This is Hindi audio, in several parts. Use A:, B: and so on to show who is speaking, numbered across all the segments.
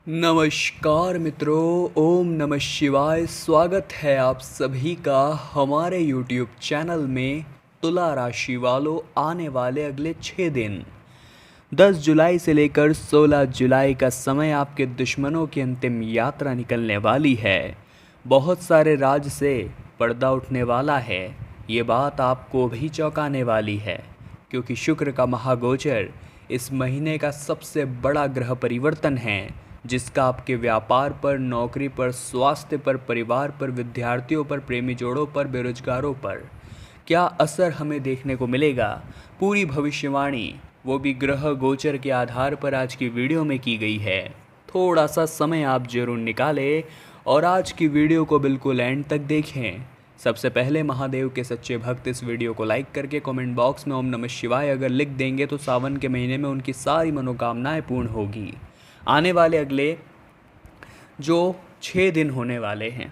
A: नमस्कार मित्रों, ओम नमः शिवाय। स्वागत है आप सभी का हमारे YouTube चैनल में। तुला राशि वालों, आने वाले अगले 6 दिन 10 जुलाई से लेकर 16 जुलाई का समय आपके दुश्मनों की अंतिम यात्रा निकलने वाली है। बहुत सारे राज से पर्दा उठने वाला है। ये बात आपको भी चौंकाने वाली है, क्योंकि शुक्र का महागोचर इस महीने का सबसे बड़ा ग्रह परिवर्तन है, जिसका आपके व्यापार पर, नौकरी पर, स्वास्थ्य पर, परिवार पर, विद्यार्थियों पर, प्रेमी जोड़ों पर, बेरोजगारों पर क्या असर हमें देखने को मिलेगा। पूरी भविष्यवाणी, वो भी ग्रह गोचर के आधार पर आज की वीडियो में की गई है। थोड़ा सा समय आप जरूर निकालें और आज की वीडियो को बिल्कुल एंड तक देखें। सबसे पहले महादेव के सच्चे भक्त इस वीडियो को लाइक करके कमेंट बॉक्स में ओम नमः शिवाय अगर लिख देंगे तो सावन के महीने में उनकी सारी मनोकामनाएं पूर्ण होगी। आने वाले अगले जो 6 दिन होने वाले हैं,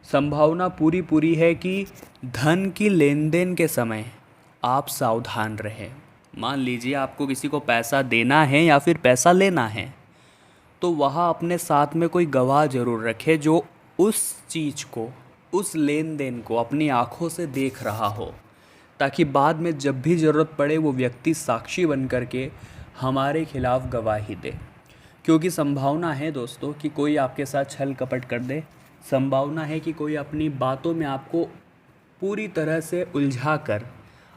A: संभावना पूरी है कि धन की लेन देन के समय आप सावधान रहें। मान लीजिए आपको किसी को पैसा देना है या फिर पैसा लेना है, तो वहाँ अपने साथ में कोई गवाह ज़रूर रखे जो उस चीज़ को, उस लेन देन को अपनी आँखों से देख रहा हो, ताकि बाद में जब भी ज़रूरत पड़े वो व्यक्ति साक्षी बन करके हमारे खिलाफ गवाही दे। क्योंकि संभावना है दोस्तों कि कोई आपके साथ छल कपट कर दे। संभावना है कि कोई अपनी बातों में आपको पूरी तरह से उलझा कर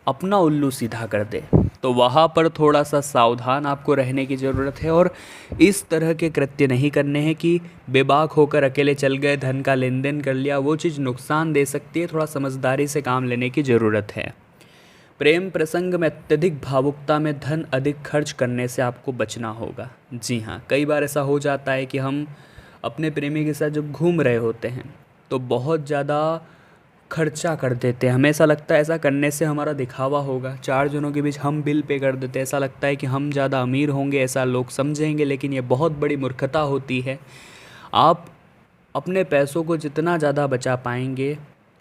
A: अपना उल्लू सीधा कर दे। तो वहाँ पर थोड़ा सा सावधान आपको रहने की ज़रूरत है और इस तरह के कृत्य नहीं करने हैं कि बेबाक होकर अकेले चल गए, धन का लेन देन कर लिया। वो चीज़ नुकसान दे सकती है। थोड़ा समझदारी से काम लेने की ज़रूरत है। प्रेम प्रसंग में अत्यधिक भावुकता में धन अधिक खर्च करने से आपको बचना होगा। जी हाँ, कई बार ऐसा हो जाता है कि हम अपने प्रेमी के साथ जब घूम रहे होते हैं तो बहुत ज़्यादा खर्चा कर देते हैं। हमें ऐसा लगता है ऐसा करने से हमारा दिखावा होगा, 4 जनों के बीच हम बिल पे कर देते हैं। ऐसा लगता है कि हम ज़्यादा अमीर होंगे, ऐसा लोग समझेंगे, लेकिन ये बहुत बड़ी मूर्खता होती है। आप अपने पैसों को जितना ज़्यादा बचा पाएंगे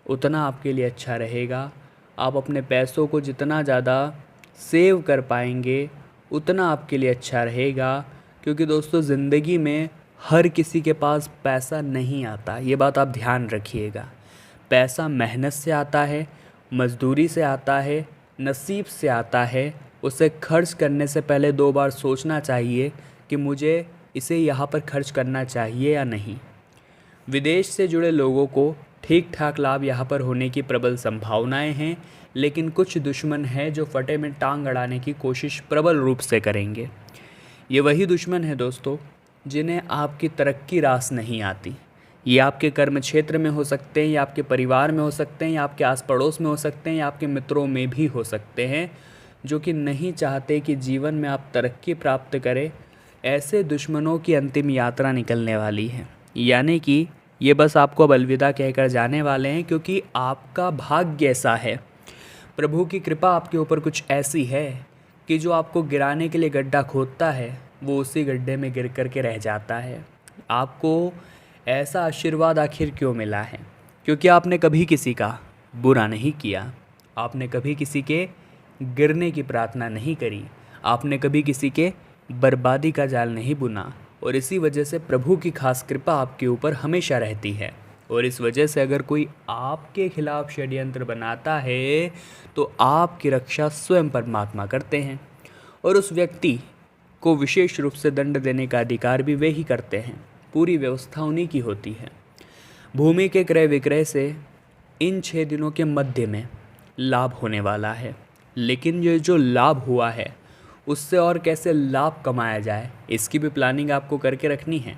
A: उतना आपके लिए अच्छा रहेगा। आप अपने पैसों को जितना ज़्यादा सेव कर पाएंगे उतना आपके लिए अच्छा रहेगा। क्योंकि दोस्तों, ज़िंदगी में हर किसी के पास पैसा नहीं आता, ये बात आप ध्यान रखिएगा। पैसा मेहनत से आता है, मज़दूरी से आता है, नसीब से आता है। उसे खर्च करने से पहले 2 बार सोचना चाहिए कि मुझे इसे यहाँ पर खर्च करना चाहिए या नहीं। विदेश से जुड़े लोगों को ठीक ठाक लाभ यहाँ पर होने की प्रबल संभावनाएं हैं, लेकिन कुछ दुश्मन हैं जो फटे में टांग अड़ाने की कोशिश प्रबल रूप से करेंगे। ये वही दुश्मन है दोस्तों जिन्हें आपकी तरक्की रास नहीं आती। ये आपके कर्म क्षेत्र में हो सकते हैं, या आपके परिवार में हो सकते हैं, या आपके आस पड़ोस में हो सकते हैं, या आपके मित्रों में भी हो सकते हैं, जो कि नहीं चाहते कि जीवन में आप तरक्की प्राप्त करें। ऐसे दुश्मनों की अंतिम यात्रा निकलने वाली है, यानी कि ये बस आपको अब अलविदा कहकर जाने वाले हैं। क्योंकि आपका भाग्य ऐसा है, प्रभु की कृपा आपके ऊपर कुछ ऐसी है कि जो आपको गिराने के लिए गड्ढा खोदता है वो उसी गड्ढे में गिर कर के रह जाता है। आपको ऐसा आशीर्वाद आखिर क्यों मिला है? क्योंकि आपने कभी किसी का बुरा नहीं किया, आपने कभी किसी के गिरने की प्रार्थना नहीं करी, आपने कभी किसी के बर्बादी का जाल नहीं बुना, और इसी वजह से प्रभु की खास कृपा आपके ऊपर हमेशा रहती है। और इस वजह से अगर कोई आपके खिलाफ षड्यंत्र बनाता है तो आपकी रक्षा स्वयं परमात्मा करते हैं, और उस व्यक्ति को विशेष रूप से दंड देने का अधिकार भी वे ही करते हैं। पूरी व्यवस्था उन्हीं की होती है। भूमि के क्रय विक्रय से इन 6 दिनों के मध्य में लाभ होने वाला है, लेकिन ये जो लाभ हुआ है उससे और कैसे लाभ कमाया जाए, इसकी भी प्लानिंग आपको करके रखनी है।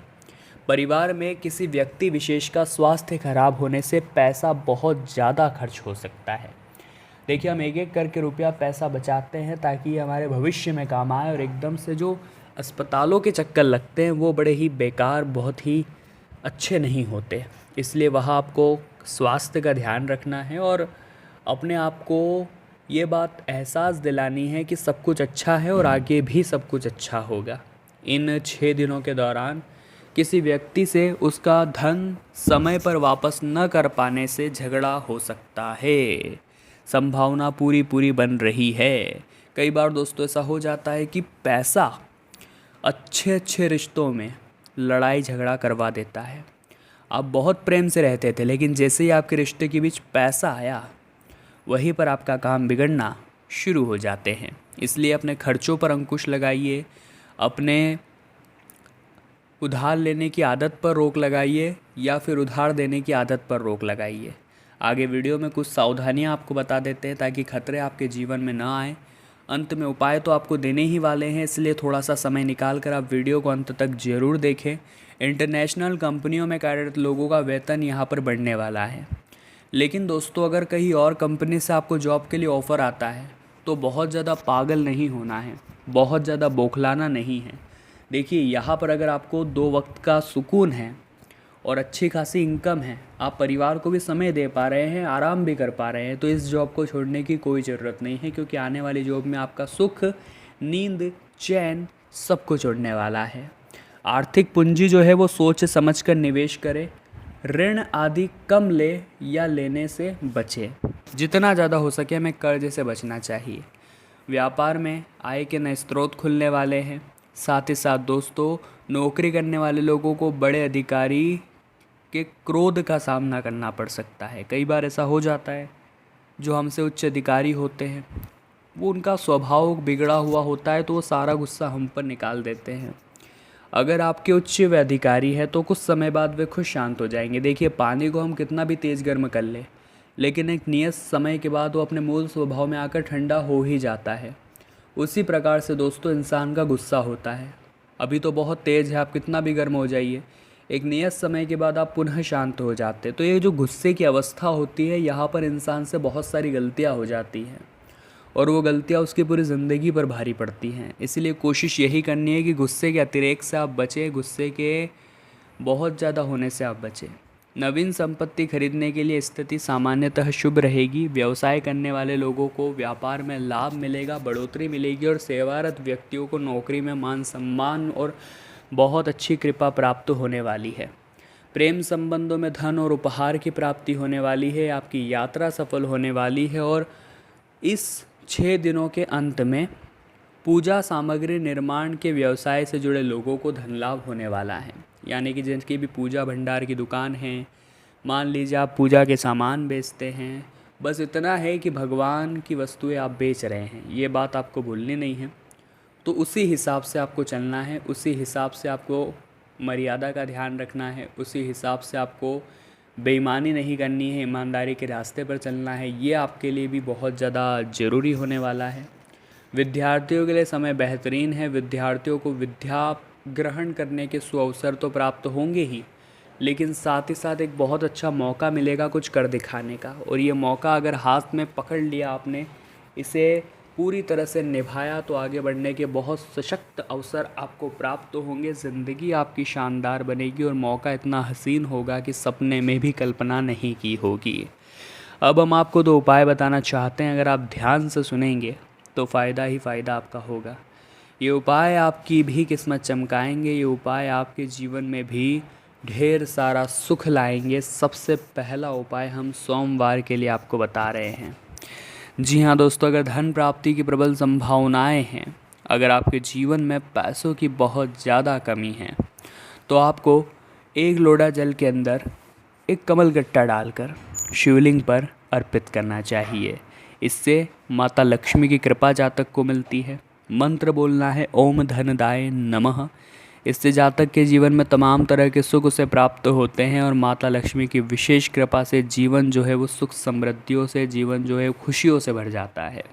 A: परिवार में किसी व्यक्ति विशेष का स्वास्थ्य खराब होने से पैसा बहुत ज़्यादा खर्च हो सकता है। देखिए, हम एक एक करके रुपया पैसा बचाते हैं ताकि हमारे भविष्य में काम आए, और एकदम से जो अस्पतालों के चक्कर लगते हैं वो बड़े ही बेकार, बहुत ही अच्छे नहीं होते। इसलिए वहाँ आपको स्वास्थ्य का ध्यान रखना है और अपने आप को ये बात एहसास दिलानी है कि सब कुछ अच्छा है और आगे भी सब कुछ अच्छा होगा। इन 6 दिनों के दौरान किसी व्यक्ति से उसका धन समय पर वापस न कर पाने से झगड़ा हो सकता है। संभावना पूरी बन रही है। कई बार दोस्तों ऐसा हो जाता है कि पैसा अच्छे रिश्तों में लड़ाई झगड़ा करवा देता है। आप बहुत प्रेम से रहते थे, लेकिन जैसे ही आपके रिश्ते के बीच पैसा आया, वहीं पर आपका काम बिगड़ना शुरू हो जाते हैं। इसलिए अपने खर्चों पर अंकुश लगाइए, अपने उधार लेने की आदत पर रोक लगाइए या फिर उधार देने की आदत पर रोक लगाइए। आगे वीडियो में कुछ सावधानियां आपको बता देते हैं ताकि खतरे आपके जीवन में ना आए। अंत में उपाय तो आपको देने ही वाले हैं, इसलिए थोड़ा सा समय निकाल कर आप वीडियो को अंत तक ज़रूर देखें। इंटरनेशनल कंपनियों में कार्यरत लोगों का वेतन यहाँ पर बढ़ने वाला है, लेकिन दोस्तों अगर कहीं और कंपनी से आपको जॉब के लिए ऑफ़र आता है तो बहुत ज़्यादा पागल नहीं होना है, बहुत ज़्यादा बौखलाना नहीं है। देखिए, यहाँ पर अगर आपको 2 वक्त का सुकून है और अच्छी खासी इनकम है, आप परिवार को भी समय दे पा रहे हैं, आराम भी कर पा रहे हैं, तो इस जॉब को छोड़ने की कोई ज़रूरत नहीं है, क्योंकि आने वाली जॉब में आपका सुख, नींद, चैन सब कुछ उड़ने वाला है। आर्थिक पूंजी जो है वो सोच समझ कर निवेश करें, ऋण आदि कम ले या लेने से बचे। जितना ज़्यादा हो सके हमें कर्ज से बचना चाहिए। व्यापार में आय के नए स्रोत खुलने वाले हैं। साथ ही साथ दोस्तों, नौकरी करने वाले लोगों को बड़े अधिकारी के क्रोध का सामना करना पड़ सकता है। कई बार ऐसा हो जाता है, जो हमसे उच्च अधिकारी होते हैं वो उनका स्वभाव बिगड़ा हुआ होता है, तो वो सारा गुस्सा हम पर निकाल देते हैं। अगर आपके उच्च व अधिकारी है तो कुछ समय बाद वे खुद शांत हो जाएंगे। देखिए, पानी को हम कितना भी तेज़ गर्म कर ले, लेकिन एक नियत समय के बाद वो अपने मूल स्वभाव में आकर ठंडा हो ही जाता है। उसी प्रकार से दोस्तों इंसान का गुस्सा होता है। अभी तो बहुत तेज़ है, आप कितना भी गर्म हो जाइए, एक नियत समय के बाद आप पुनः शांत हो जाते हैं। तो ये जो गुस्से की अवस्था होती है, यहाँ पर इंसान से बहुत सारी गलतियाँ हो जाती हैं और वो गलतियाँ उसकी पूरी ज़िंदगी पर भारी पड़ती हैं। इसीलिए कोशिश यही करनी है कि गुस्से के अतिरेक से आप बचें, गुस्से के बहुत ज़्यादा होने से आप बचें। नवीन संपत्ति खरीदने के लिए स्थिति सामान्यतः शुभ रहेगी। व्यवसाय करने वाले लोगों को व्यापार में लाभ मिलेगा, बढ़ोतरी मिलेगी और सेवारत व्यक्तियों को नौकरी में मान सम्मान और बहुत अच्छी कृपा प्राप्त होने वाली है। प्रेम संबंधों में धन और उपहार की प्राप्ति होने वाली है। आपकी यात्रा सफल होने वाली है और इस 6 दिनों के अंत में पूजा सामग्री निर्माण के व्यवसाय से जुड़े लोगों को धन लाभ होने वाला है। यानी कि जिनकी भी पूजा भंडार की दुकान है, मान लीजिए आप पूजा के सामान बेचते हैं, बस इतना है कि भगवान की वस्तुएं आप बेच रहे हैं, ये बात आपको भूलनी नहीं है। तो उसी हिसाब से आपको चलना है, उसी हिसाब से आपको मर्यादा का ध्यान रखना है, उसी हिसाब से आपको बेईमानी नहीं करनी है, ईमानदारी के रास्ते पर चलना है। ये आपके लिए भी बहुत ज़्यादा ज़रूरी होने वाला है। विद्यार्थियों के लिए समय बेहतरीन है। विद्यार्थियों को विद्या ग्रहण करने के सुअवसर तो प्राप्त होंगे ही, लेकिन साथ ही साथ एक बहुत अच्छा मौका मिलेगा कुछ कर दिखाने का। और ये मौका अगर हाथ में पकड़ लिया आपने, इसे पूरी तरह से निभाया, तो आगे बढ़ने के बहुत सशक्त अवसर आपको प्राप्त होंगे। ज़िंदगी आपकी शानदार बनेगी और मौका इतना हसीन होगा कि सपने में भी कल्पना नहीं की होगी। अब हम आपको 2 उपाय बताना चाहते हैं। अगर आप ध्यान से सुनेंगे तो फ़ायदा ही फ़ायदा आपका होगा। ये उपाय आपकी भी किस्मत चमकाएंगे, ये उपाय आपके जीवन में भी ढेर सारा सुख लाएंगे। सबसे पहला उपाय हम सोमवार के लिए आपको बता रहे हैं। जी हाँ दोस्तों, अगर धन प्राप्ति की प्रबल संभावनाएं हैं, अगर आपके जीवन में पैसों की बहुत ज़्यादा कमी है, तो आपको 1 लोटा जल के अंदर एक कमल गट्टा डालकर शिवलिंग पर अर्पित करना चाहिए। इससे माता लक्ष्मी की कृपा जातक को मिलती है। मंत्र बोलना है ओम धनदाय नमः। इससे जातक के जीवन में तमाम तरह के सुख उसे प्राप्त होते हैं और माता लक्ष्मी की विशेष कृपा से जीवन जो है वो सुख समृद्धियों से, जीवन जो है खुशियों से भर जाता है।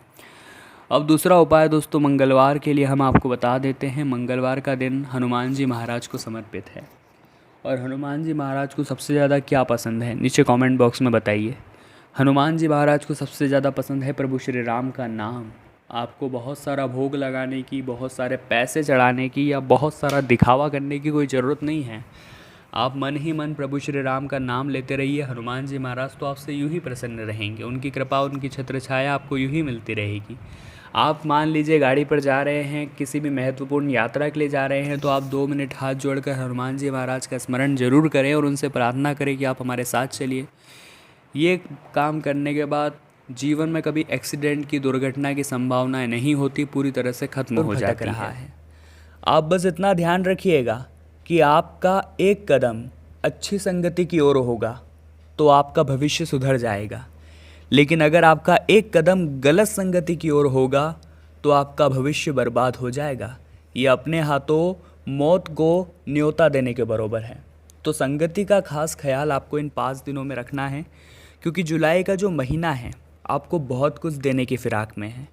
A: अब दूसरा उपाय दोस्तों मंगलवार के लिए हम आपको बता देते हैं। मंगलवार का दिन हनुमान जी महाराज को समर्पित है। और हनुमान जी महाराज को सबसे ज़्यादा क्या पसंद है, नीचे कमेंट बॉक्स में बताइए। हनुमान जी महाराज को सबसे ज़्यादा पसंद है प्रभु श्री राम का नाम। आपको बहुत सारा भोग लगाने की, बहुत सारे पैसे चढ़ाने की या बहुत सारा दिखावा करने की कोई ज़रूरत नहीं है। आप मन ही मन प्रभु श्री राम का नाम लेते रहिए। हनुमान जी महाराज तो आपसे यूं ही प्रसन्न रहेंगे, उनकी कृपा, उनकी छत्र छाया आपको यूं ही मिलती रहेगी। आप मान लीजिए गाड़ी पर जा रहे हैं, किसी भी महत्वपूर्ण यात्रा के लिए जा रहे हैं, तो आप 2 मिनट हाथ जोड़कर हनुमान जी महाराज का स्मरण ज़रूर करें और उनसे प्रार्थना करें कि आप हमारे साथ चलिए। ये काम करने के बाद जीवन में कभी एक्सीडेंट की, दुर्घटना की संभावनाएं नहीं होती, पूरी तरह से खत्म हो जाती है। आप बस इतना ध्यान रखिएगा कि आपका एक कदम अच्छी संगति की ओर होगा तो आपका भविष्य सुधर जाएगा, लेकिन अगर आपका एक कदम गलत संगति की ओर होगा तो आपका भविष्य बर्बाद हो जाएगा। ये अपने हाथों मौत को न्योता देने के बराबर है। तो संगति का खास ख्याल आपको इन 5 दिनों में रखना है, क्योंकि जुलाई का जो महीना है आपको बहुत कुछ देने की फिराक में है,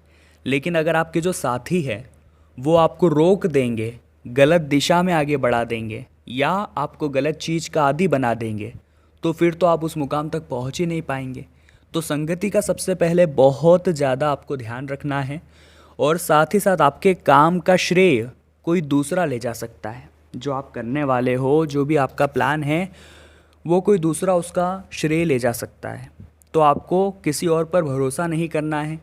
A: लेकिन अगर आपके जो साथी है वो आपको रोक देंगे, गलत दिशा में आगे बढ़ा देंगे या आपको गलत चीज़ का आदी बना देंगे, तो फिर तो आप उस मुकाम तक पहुंच ही नहीं पाएंगे। तो संगति का सबसे पहले बहुत ज़्यादा आपको ध्यान रखना है, और साथ ही साथ आपके काम का श्रेय कोई दूसरा ले जा सकता है। जो आप करने वाले हो, जो भी आपका प्लान है, वो कोई दूसरा उसका श्रेय ले जा सकता है। तो आपको किसी और पर भरोसा नहीं करना है,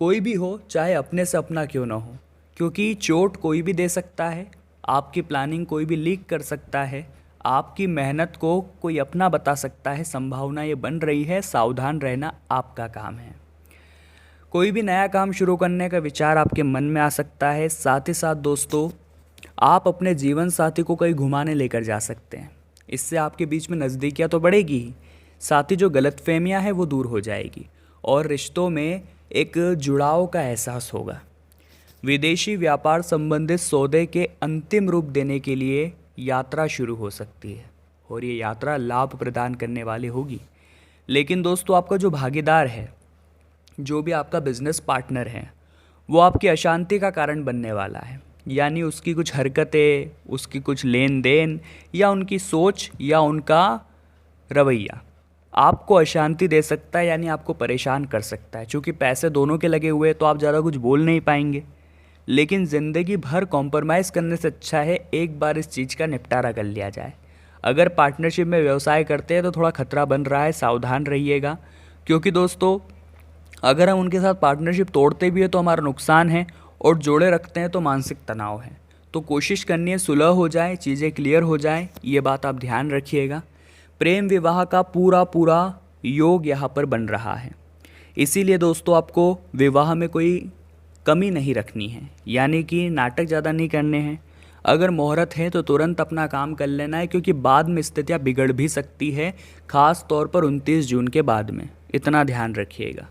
A: कोई भी हो, चाहे अपने से अपना क्यों ना हो, क्योंकि चोट कोई भी दे सकता है, आपकी प्लानिंग कोई भी लीक कर सकता है, आपकी मेहनत को कोई अपना बता सकता है। संभावना ये बन रही है, सावधान रहना आपका काम है। कोई भी नया काम शुरू करने का विचार आपके मन में आ सकता है। साथ ही साथ दोस्तों, आप अपने जीवन साथी को कहीं घुमाने लेकर जा सकते हैं। इससे आपके बीच में नज़दीकियाँ तो बढ़ेगी ही, साथ ही जो गलतफहमियाँ हैं वो दूर हो जाएगी और रिश्तों में एक जुड़ाव का एहसास होगा। विदेशी व्यापार संबंधित सौदे के अंतिम रूप देने के लिए यात्रा शुरू हो सकती है और ये यात्रा लाभ प्रदान करने वाली होगी। लेकिन दोस्तों, आपका जो भागीदार है, जो भी आपका बिजनेस पार्टनर है, वो आपकी अशांति का कारण बनने वाला है। यानी उसकी कुछ हरकतें, उसकी कुछ लेन देन या उनकी सोच या उनका रवैया आपको अशांति दे सकता है, यानी आपको परेशान कर सकता है। चूँकि पैसे दोनों के लगे हुए हैं तो आप ज़्यादा कुछ बोल नहीं पाएंगे, लेकिन ज़िंदगी भर कॉम्प्रोमाइज़ करने से अच्छा है एक बार इस चीज़ का निपटारा कर लिया जाए। अगर पार्टनरशिप में व्यवसाय करते हैं तो थोड़ा खतरा बन रहा है, सावधान रहिएगा। क्योंकि दोस्तों, अगर हम उनके साथ पार्टनरशिप तोड़ते भी है तो हमारा नुकसान है, और जोड़े रखते हैं तो मानसिक तनाव है। तो कोशिश करनी है सुलह हो जाए, चीज़ें क्लियर हो जाए, ये बात आप ध्यान रखिएगा। प्रेम विवाह का पूरा योग यहाँ पर बन रहा है, इसीलिए दोस्तों आपको विवाह में कोई कमी नहीं रखनी है, यानी कि नाटक ज़्यादा नहीं करने हैं। अगर मुहूर्त है तो तुरंत अपना काम कर लेना है, क्योंकि बाद में स्थितियाँ बिगड़ भी सकती है, ख़ास तौर पर 29 जून के बाद में। इतना ध्यान रखिएगा।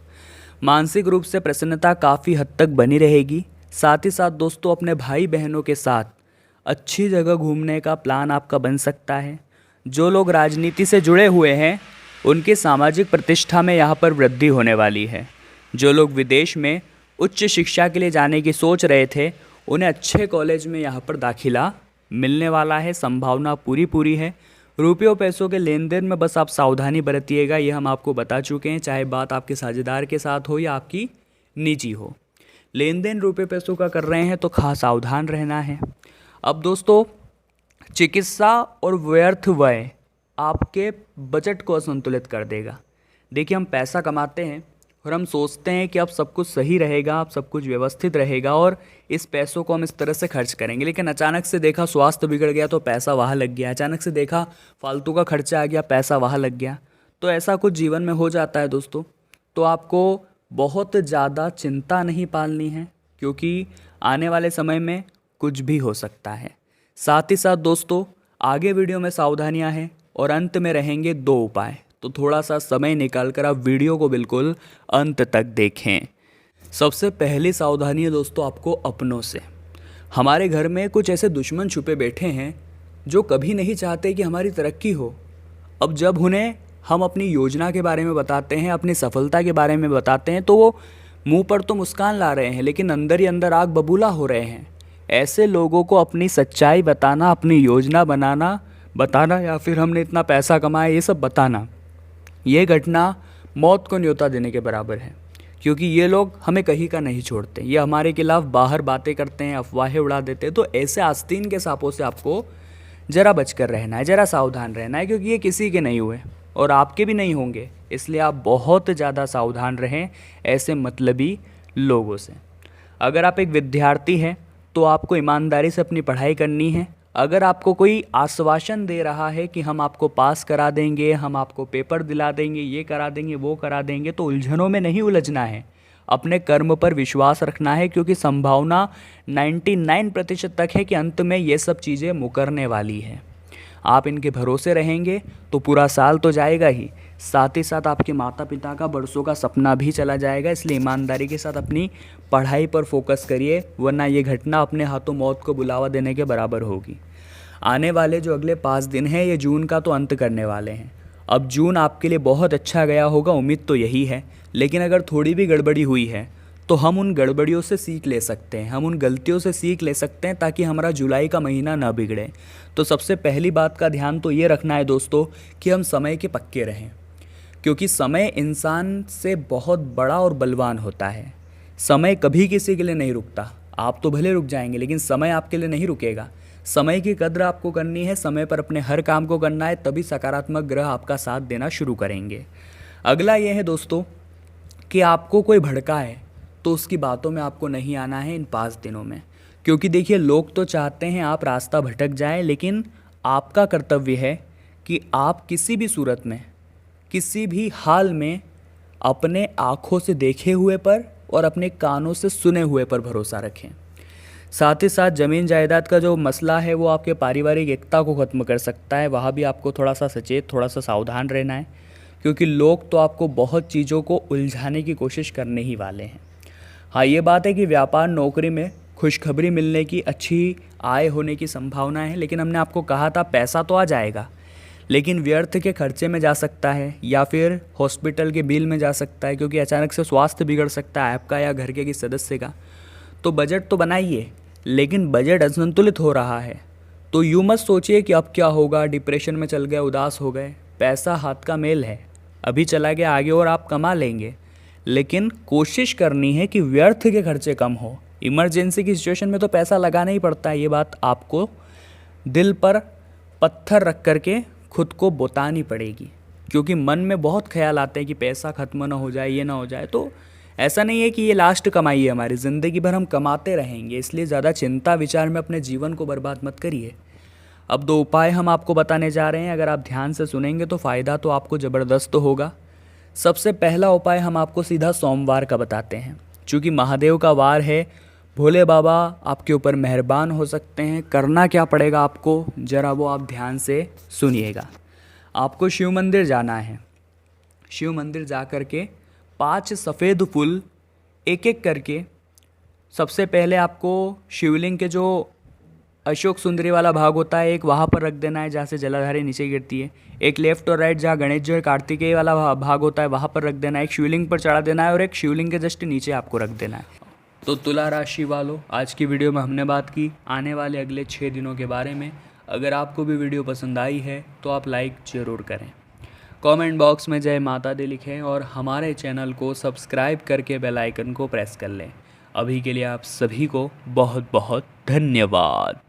A: मानसिक रूप से प्रसन्नता काफ़ी हद तक बनी रहेगी। साथ ही साथ दोस्तों, अपने भाई बहनों के साथ अच्छी जगह घूमने का प्लान आपका बन सकता है। जो लोग राजनीति से जुड़े हुए हैं उनकी सामाजिक प्रतिष्ठा में यहाँ पर वृद्धि होने वाली है। जो लोग विदेश में उच्च शिक्षा के लिए जाने की सोच रहे थे, उन्हें अच्छे कॉलेज में यहाँ पर दाखिला मिलने वाला है। संभावना पूरी है। रुपयों पैसों के लेन देन में बस आप सावधानी बरतिएगा, ये हम आपको बता चुके हैं, चाहे बात आपके साझेदार के साथ हो या आपकी निजी हो। लेन देन रुपये पैसों का कर रहे हैं तो खास सावधान रहना है। अब दोस्तों, चिकित्सा और व्यर्थ व्यय आपके बजट को असंतुलित कर देगा। देखिए, हम पैसा कमाते हैं और हम सोचते हैं कि अब सब कुछ सही रहेगा, अब सब कुछ व्यवस्थित रहेगा और इस पैसों को हम इस तरह से खर्च करेंगे, लेकिन अचानक से देखा स्वास्थ्य बिगड़ गया तो पैसा वहाँ लग गया, अचानक से देखा फालतू का खर्चा आ गया, पैसा वहाँ लग गया। तो ऐसा कुछ जीवन में हो जाता है दोस्तों। तो आपको बहुत ज़्यादा चिंता नहीं पालनी है, क्योंकि आने वाले समय में कुछ भी हो सकता है। साथ ही साथ दोस्तों, आगे वीडियो में सावधानियां हैं और अंत में रहेंगे 2 उपाय, तो थोड़ा सा समय निकाल कर आप वीडियो को बिल्कुल अंत तक देखें। सबसे पहली सावधानी है दोस्तों आपको अपनों से। हमारे घर में कुछ ऐसे दुश्मन छुपे बैठे हैं जो कभी नहीं चाहते कि हमारी तरक्की हो। अब जब उन्हें हम अपनी योजना के बारे में बताते हैं, अपनी सफलता के बारे में बताते हैं, तो वो मुंह पर तो मुस्कान ला रहे हैं लेकिन अंदर ही अंदर आग बबूला हो रहे हैं। ऐसे लोगों को अपनी सच्चाई बताना, अपनी योजना बताना या फिर हमने इतना पैसा कमाया, ये सब बताना, ये घटना मौत को न्योता देने के बराबर है। क्योंकि ये लोग हमें कहीं का नहीं छोड़ते, ये हमारे खिलाफ बाहर बातें करते हैं, अफवाहें उड़ा देते हैं। तो ऐसे आस्तीन के सांपों से आपको ज़रा बचकर रहना है, ज़रा सावधान रहना है, क्योंकि ये किसी के नहीं हुए और आपके भी नहीं होंगे। इसलिए आप बहुत ज़्यादा सावधान रहें ऐसे मतलबी लोगों से। अगर आप एक विद्यार्थी हैं तो आपको ईमानदारी से अपनी पढ़ाई करनी है। अगर आपको कोई आश्वासन दे रहा है कि हम आपको पास करा देंगे, हम आपको पेपर दिला देंगे, ये करा देंगे, वो करा देंगे, तो उलझनों में नहीं उलझना है। अपने कर्म पर विश्वास रखना है, क्योंकि संभावना 99% तक है कि अंत में ये सब चीज़ें मुकरने वाली है। आप इनके भरोसे रहेंगे तो पूरा साल तो जाएगा ही, साथ ही साथ आपके माता पिता का बरसों का सपना भी चला जाएगा। इसलिए ईमानदारी के साथ अपनी पढ़ाई पर फोकस करिए, वरना ये घटना अपने हाथों मौत को बुलावा देने के बराबर होगी। आने वाले जो अगले 5 दिन हैं, ये जून का तो अंत करने वाले हैं। अब जून आपके लिए बहुत अच्छा गया होगा, उम्मीद तो यही है। लेकिन अगर थोड़ी भी गड़बड़ी हुई है तो हम उन गड़बड़ियों से सीख ले सकते हैं, हम उन गलतियों से सीख ले सकते हैं, ताकि हमारा जुलाई का महीना ना बिगड़े। तो सबसे पहली बात का ध्यान तो ये रखना है दोस्तों कि हम समय के पक्के रहें, क्योंकि समय इंसान से बहुत बड़ा और बलवान होता है। समय कभी किसी के लिए नहीं रुकता। आप तो भले रुक जाएंगे, लेकिन समय आपके लिए नहीं रुकेगा। समय की कद्र आपको करनी है, समय पर अपने हर काम को करना है, तभी सकारात्मक ग्रह आपका साथ देना शुरू करेंगे। अगला ये है दोस्तों कि आपको कोई भड़का है तो उसकी बातों में आपको नहीं आना है इन 5 दिनों में, क्योंकि देखिए लोग तो चाहते हैं आप रास्ता भटक जाएं, लेकिन आपका कर्तव्य है कि आप किसी भी सूरत में, किसी भी हाल में अपने आँखों से देखे हुए पर और अपने कानों से सुने हुए पर भरोसा रखें। साथ ही साथ ज़मीन जायदाद का जो मसला है वो आपके पारिवारिक एकता को ख़त्म कर सकता है। वहाँ भी आपको थोड़ा सा सचेत, थोड़ा सा सावधान रहना है, क्योंकि लोग तो आपको बहुत चीज़ों को उलझाने की कोशिश करने ही वाले हैं। हाँ, ये बात है कि व्यापार नौकरी में खुशखबरी मिलने की, अच्छी आय होने की संभावना है, लेकिन हमने आपको कहा था पैसा तो आ जाएगा, लेकिन व्यर्थ के खर्चे में जा सकता है या फिर हॉस्पिटल के बिल में जा सकता है, क्योंकि अचानक से स्वास्थ्य बिगड़ सकता है आपका या घर के किसी सदस्य का। तो बजट तो बनाइए, लेकिन बजट असंतुलित हो रहा है तो यूँ मत सोचिए कि अब क्या होगा, डिप्रेशन में चल गए, उदास हो गए। पैसा हाथ का मेल है, अभी चला गया आगे और आप कमा लेंगे, लेकिन कोशिश करनी है कि व्यर्थ के खर्चे कम हो। इमरजेंसी की सिचुएशन में तो पैसा लगाना ही पड़ता है, ये बात आपको दिल पर पत्थर रख करके खुद को बतानी पड़ेगी, क्योंकि मन में बहुत ख्याल आते हैं कि पैसा ख़त्म ना हो जाए, ये ना हो जाए। तो ऐसा नहीं है कि ये लास्ट कमाई है हमारी, ज़िंदगी भर हम कमाते रहेंगे, इसलिए ज़्यादा चिंता विचार में अपने जीवन को बर्बाद मत करिए। अब 2 उपाय हम आपको बताने जा रहे हैं, अगर आप ध्यान से सुनेंगे तो फ़ायदा तो आपको ज़बरदस्त होगा। सबसे पहला उपाय हम आपको सीधा सोमवार का बताते हैं। चूँकि महादेव का वार है, भोले बाबा आपके ऊपर मेहरबान हो सकते हैं। करना क्या पड़ेगा आपको, ज़रा वो आप ध्यान से सुनिएगा। आपको शिव मंदिर जाना है। शिव मंदिर जा कर के 5 सफ़ेद फूल एक एक करके, सबसे पहले आपको शिवलिंग के जो अशोक सुंदरी वाला भाग होता है, एक वहाँ पर रख देना है जहाँ से जलाधारी नीचे गिरती है। एक लेफ्ट और राइट जहाँ गणेश जी और कार्तिकेय वाला भाग होता है वहाँ पर रख देना है। एक शिवलिंग पर चढ़ा देना है और एक शिवलिंग के जस्ट नीचे आपको रख देना है। तो तुला राशि वालों, आज की वीडियो में हमने बात की आने वाले अगले 6 दिनों के बारे में। अगर आपको भी वीडियो पसंद आई है तो आप लाइक ज़रूर करें, कमेंट बॉक्स में जय माता दी लिखें और हमारे चैनल को सब्सक्राइब करके बेल आइकन को प्रेस कर लें। अभी के लिए आप सभी को बहुत बहुत धन्यवाद।